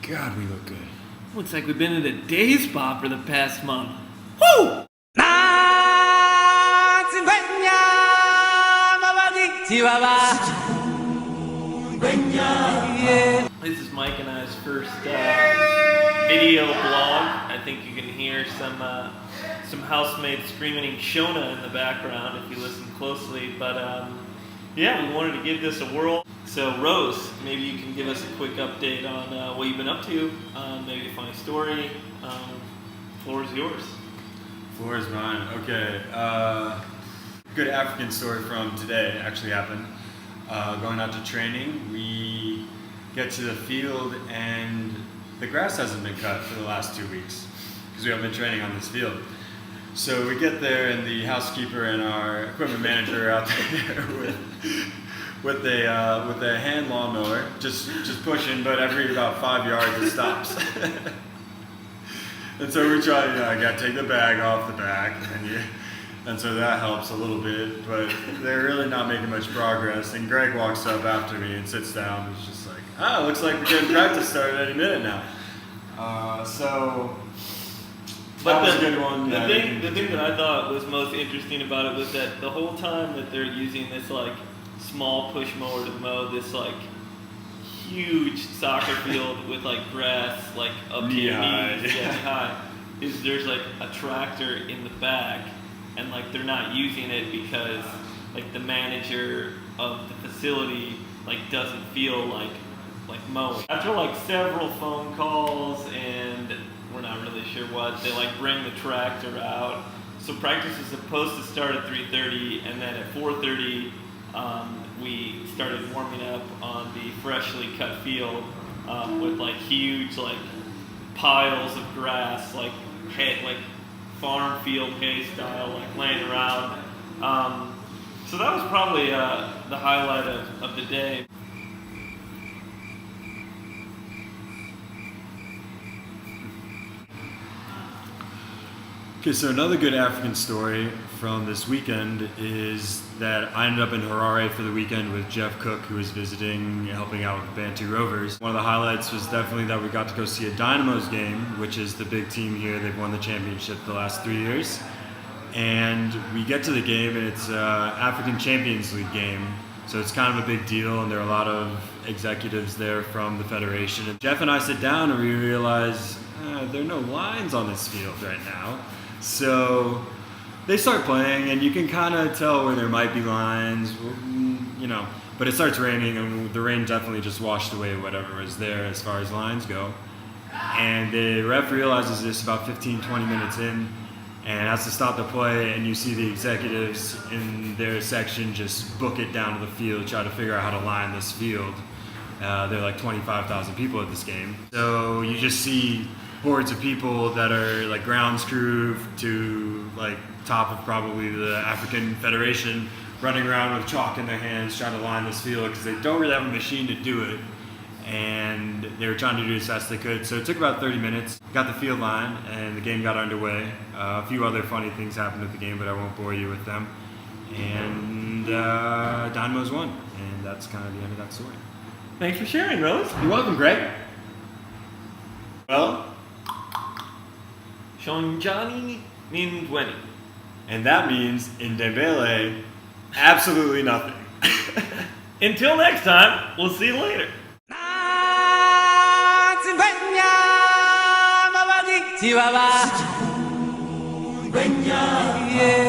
God, we look good. Looks like we've been in a day spa for the past month. Woo! This is Mike and I's first video blog. I think you can hear some housemates screaming Shona in the background if you listen closely. But yeah, we wanted to give this a whirl. So Rose, maybe you can give us a quick update on what you've been up to, maybe a funny story. Floor is yours. Floor is mine. Okay. Good African story from today actually happened. Going out to training, we get to the field and the grass hasn't been cut for the last 2 weeks because we haven't been training on this field. So we get there and the housekeeper and our equipment manager are out there with a hand lawnmower, just pushing, but every about 5 yards it stops. And so we try, I gotta take the bag off the back, and so that helps a little bit, but they're really not making much progress. And Greg walks up after me and sits down. He's just like, looks like we're getting practice started any minute now. But that was a good one. The thing that I thought was most interesting about it was that the whole time that they're using this like small push mower to mow this like huge soccer field with like grass like up to your knees, knee high, is there's like a tractor in the back, and like they're not using it because like the manager of the facility like doesn't feel like mowing. After like several phone calls and we're not really sure what, they like bring the tractor out. So practice is supposed to start at 3:30, and then at 4:30 we started warming up on the freshly cut field with like huge like piles of grass, like hay, like farm field hay style, like laying around. So that was probably the highlight of the day. Okay, so another good African story from this weekend is that I ended up in Harare for the weekend with Jeff Cook, who was visiting, helping out with Bantu Rovers. One of the highlights was definitely that we got to go see a Dynamos game, which is the big team here. They've won the championship the last 3 years. And we get to the game, and it's an African Champions League game. So it's kind of a big deal, and there are a lot of executives there from the federation. And Jeff and I sit down, and we realize there are no lines on this field right now. So they start playing, and you can kind of tell where there might be lines, but it starts raining, and the rain definitely just washed away whatever was there as far as lines go. And the ref realizes this about 15-20 minutes in and has to stop the play, and you see the executives in their section just book it down to the field, try to figure out how to line this field. There are like 25,000 people at this game. So you just see hordes of people that are like grounds crew to like top of probably the African Federation running around with chalk in their hands trying to line this field because they don't really have a machine to do it, and they were trying to do as fast as they could. So it took about 30 minutes, got the field line, and the game got underway. A few other funny things happened at the game, but I won't bore you with them. And Dynamos won, and that's kind of the end of that story. Thanks for sharing, Rose. You're welcome, Greg. Well, Shonjani Mindweni. and that means in Ndebele, absolutely nothing. Until next time, we'll see you later. Yeah.